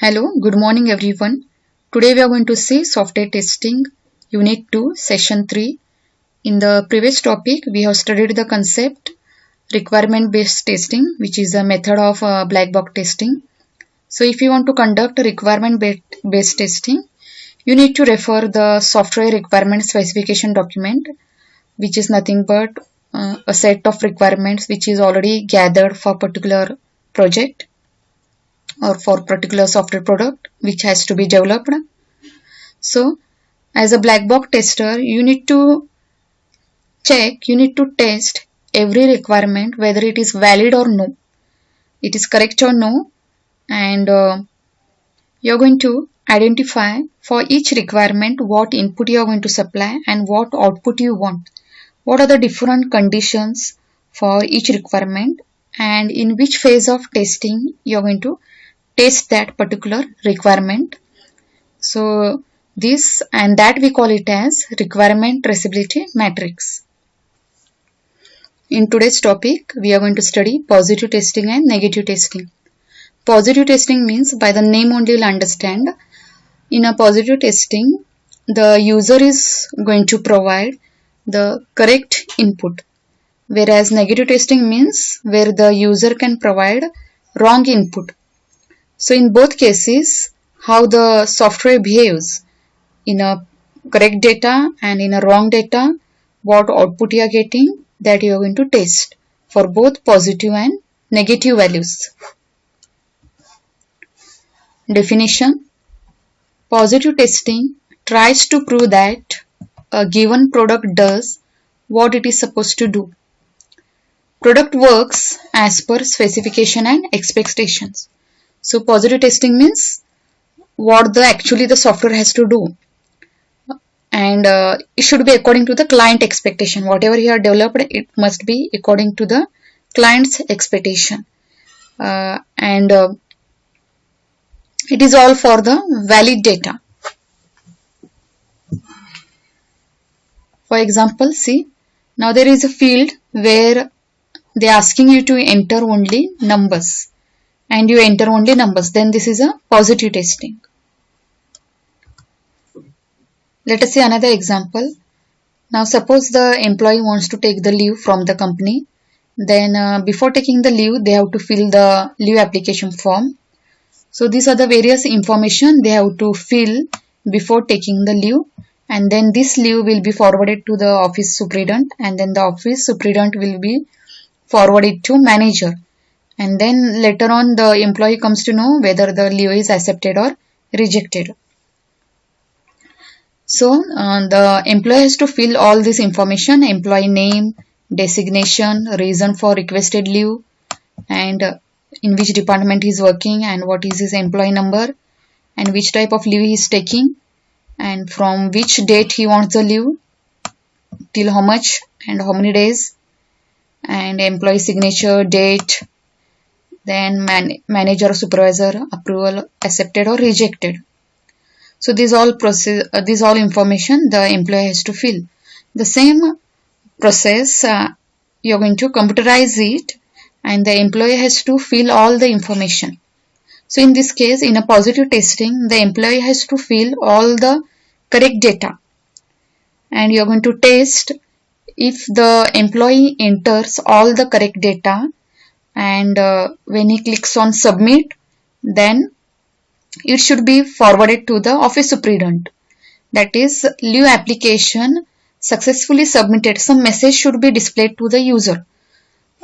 Hello, good morning everyone. Today we are going to see software testing unit 2 session 3. In the previous topic we have studied the concept requirement based testing, which is a method of black box testing. So if you want to conduct requirement based testing, you need to refer the software requirement specification document, which is nothing but a set of requirements which is already gathered for particular project or for particular software product which has to be developed. So as a black box tester, you need to test every requirement whether it is valid or no, it is correct or no, and you're going to identify for each requirement what input you are going to supply and what output you want. What are the different conditions for each requirement and in which phase of testing you are going to test that particular requirement. So this and that we call it as requirement traceability matrix. In today's topic, we are going to study positive testing and negative testing. Positive testing means, by the name only you'll understand, in a positive testing, the user is going to provide the correct input, whereas negative testing means where the user can provide wrong input. So in both cases, how the software behaves in a correct data and in a wrong data, what output you are getting, that you are going to test for both positive and negative values. Definition: positive testing tries to prove that a given product does what it is supposed to do. Product works as per specification and expectations. So positive testing means what actually the software has to do, and it should be according to the client expectation. Whatever you have developed, it must be according to the client's expectation, and it is all for the valid data. For example, see, now there is a field where they are asking you to enter only numbers, and you enter only numbers, then this is a positive testing. Let us see another example. Now suppose the employee wants to take the leave from the company. Then before taking the leave, they have to fill the leave application form. So these are the various information they have to fill before taking the leave, and then this leave will be forwarded to the office superintendent, and then the office superintendent will be forwarded to manager, and then later on the employee comes to know whether the leave is accepted or rejected. So the employee has to fill all this information: employee name, designation, reason for requested leave, and in which department he is working, and what is his employee number, and which type of leave he is taking, and from which date he wants the leave, till how much and how many days, and employee signature, date, then manager or supervisor approval, accepted or rejected. So these all information the employee has to fill. The same process, you're going to computerize it, and the employee has to fill all the information. So in this case, in a positive testing, the employee has to fill all the correct data, and you're going to test if the employee enters all the correct data, and when he clicks on submit, then it should be forwarded to the office superintendent. That is, leave application successfully submitted. Some message should be displayed to the user,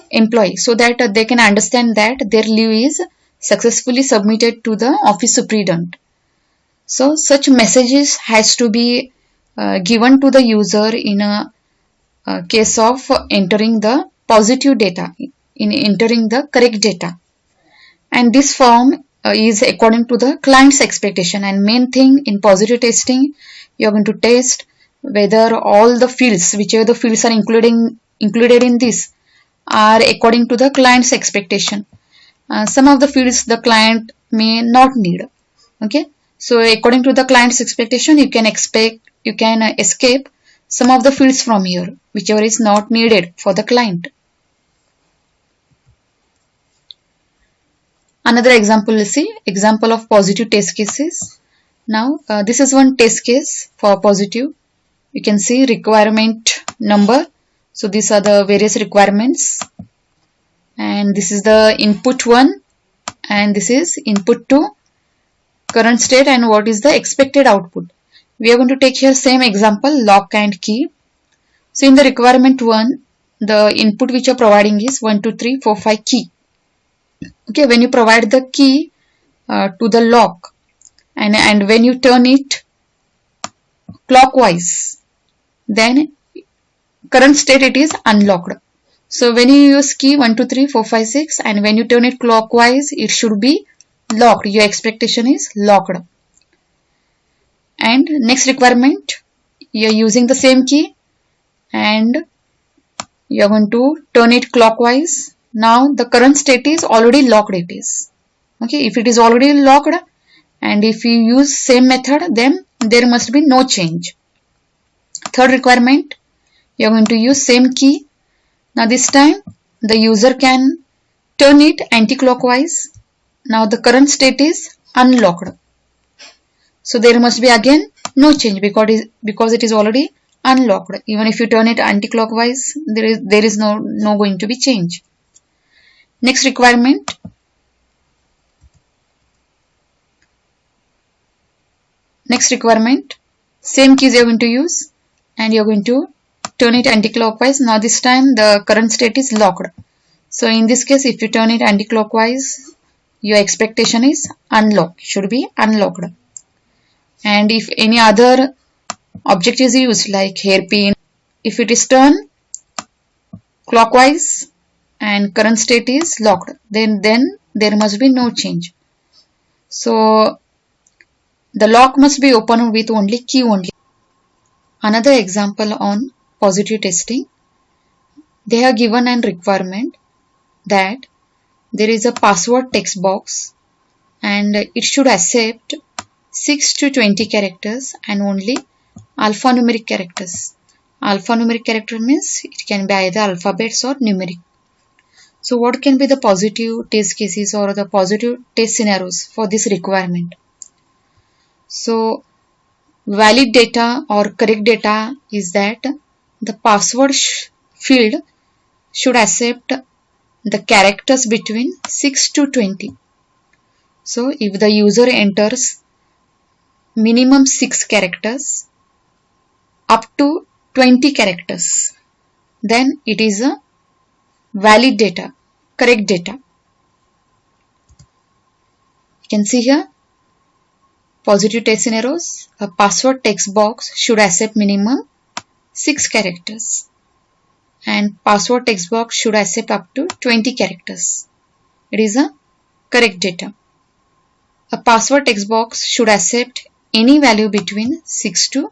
employee, so that they can understand that their leave is successfully submitted to the office superintendent. So such messages has to be given to the user in a case of entering the positive data, in entering the correct data, and this form is according to the client's expectation. And main thing in positive testing, you are going to test whether all the fields, whichever the fields are included in this, are according to the client's expectation. Some of the fields the client may not need. Okay, so according to the client's expectation, you can escape some of the fields from here, whichever is not needed for the client. Another example, let's see, example of positive test cases. Now this is one test case for positive. You can see requirement number. So these are the various requirements, and this is the input 1 and this is input 2, current state and what is the expected output. We are going to take here same example, lock and key. So in the requirement 1, the input which you are providing is 1, 2, 3, 4, 5 key. Okay, when you provide the key to the lock and when you turn it clockwise, then current state it is unlocked. So when you use key 1, 2, 3, 4, 5, 6 and when you turn it clockwise, it should be locked. Your expectation is locked. And next requirement, you are using the same key and you are going to turn it clockwise. Now the current state is already locked it is. Okay, if it is already locked and if you use same method, then there must be no change. Third requirement, you are going to use same key. Now this time the user can turn it anti-clockwise. Now the current state is unlocked. So there must be again no change because it is already unlocked. Even if you turn it anti-clockwise, there is no going to be change. Next requirement, same keys you are going to use and you are going to turn it anti-clockwise. Now this time the current state is locked. So in this case, if you turn it anti-clockwise, your expectation is unlocked, should be unlocked. And if any other object is used like hairpin, if it is turned clockwise and current state is locked, then there must be no change. So the lock must be opened with only key only. Another example on positive testing, they have given an requirement that there is a password text box and it should accept 6 to 20 characters and only alphanumeric characters. Alphanumeric character means it can be either alphabets or numeric. So what can be the positive test cases or the positive test scenarios for this requirement? So valid data or correct data is that the password field should accept the characters between 6 to 20. So if the user enters minimum 6 characters up to 20 characters, then it is a valid data, correct data. You can see here positive test scenarios. A password text box should accept minimum 6 characters and password text box should accept up to 20 characters. It is a correct data. A password text box should accept any value between 6 to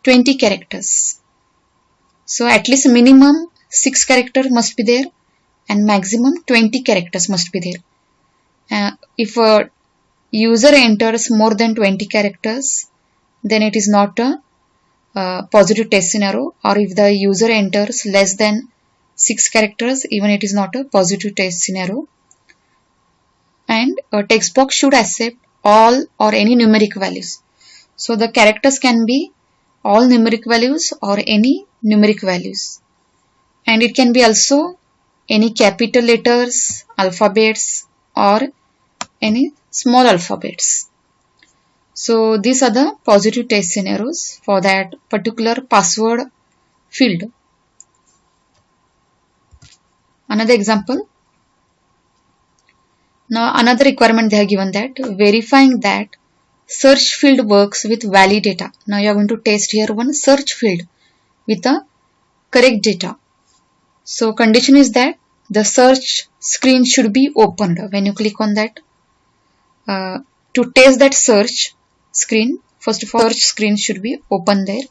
20 characters. So at least minimum 6 characters must be there and maximum 20 characters must be there. If a user enters more than 20 characters, then it is not a positive test scenario, or if the user enters less than 6 characters, even it is not a positive test scenario. And a text box should accept all or any numeric values. So the characters can be all numeric values or any numeric values. And it can be also any capital letters, alphabets or any small alphabets. So these are the positive test scenarios for that particular password field. Another example. Now another requirement they have given that verifying that search field works with valid data. Now you are going to test here one search field with a correct data. So condition is that the search screen should be opened. When you click on that, to test that search screen, first of all search screen should be open there.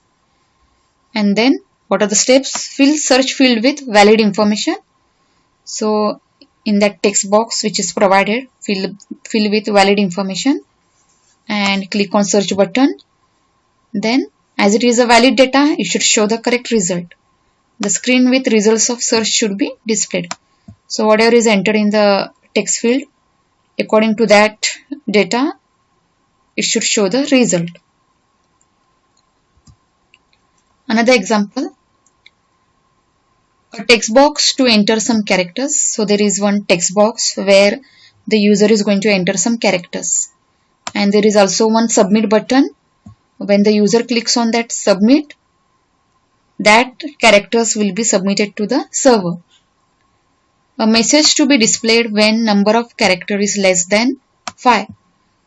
And then what are the steps? Fill search field with valid information. So in that text box which is provided, fill with valid information and click on search button. Then as it is a valid data, it should show the correct result. The screen with results of search should be displayed. So whatever is entered in the text field, according to that data it should show the result. Another example, a text box to enter some characters. So there is one text box where the user is going to enter some characters, and there is also one submit button. When the user clicks on that submit, that characters will be submitted to the server. A message to be displayed when number of characters is less than 5.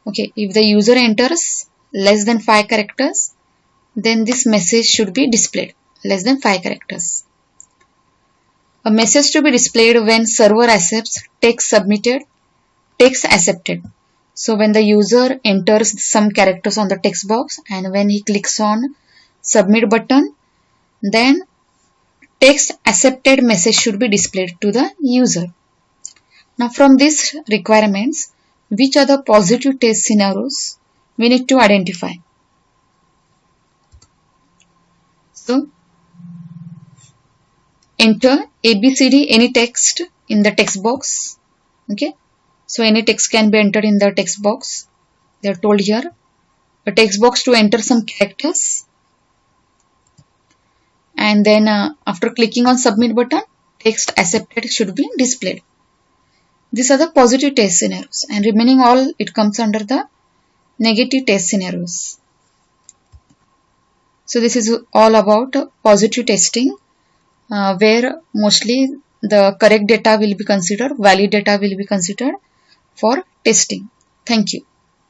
Okay, if the user enters less than 5 characters, then this message should be displayed, less than 5 characters. A message to be displayed when server accepts text submitted, text accepted. So when the user enters some characters on the text box and when he clicks on submit button, then text accepted message should be displayed to the user. Now from these requirements, which are the positive test scenarios we need to identify? So enter ABCD any text in the text box. Okay, so any text can be entered in the text box. They are told here a text box to enter some characters, and then after clicking on submit button, text accepted should be displayed. These are the positive test scenarios, and remaining all it comes under the negative test scenarios. So this is all about positive testing, where mostly the correct data will be considered, valid data will be considered for testing. Thank you.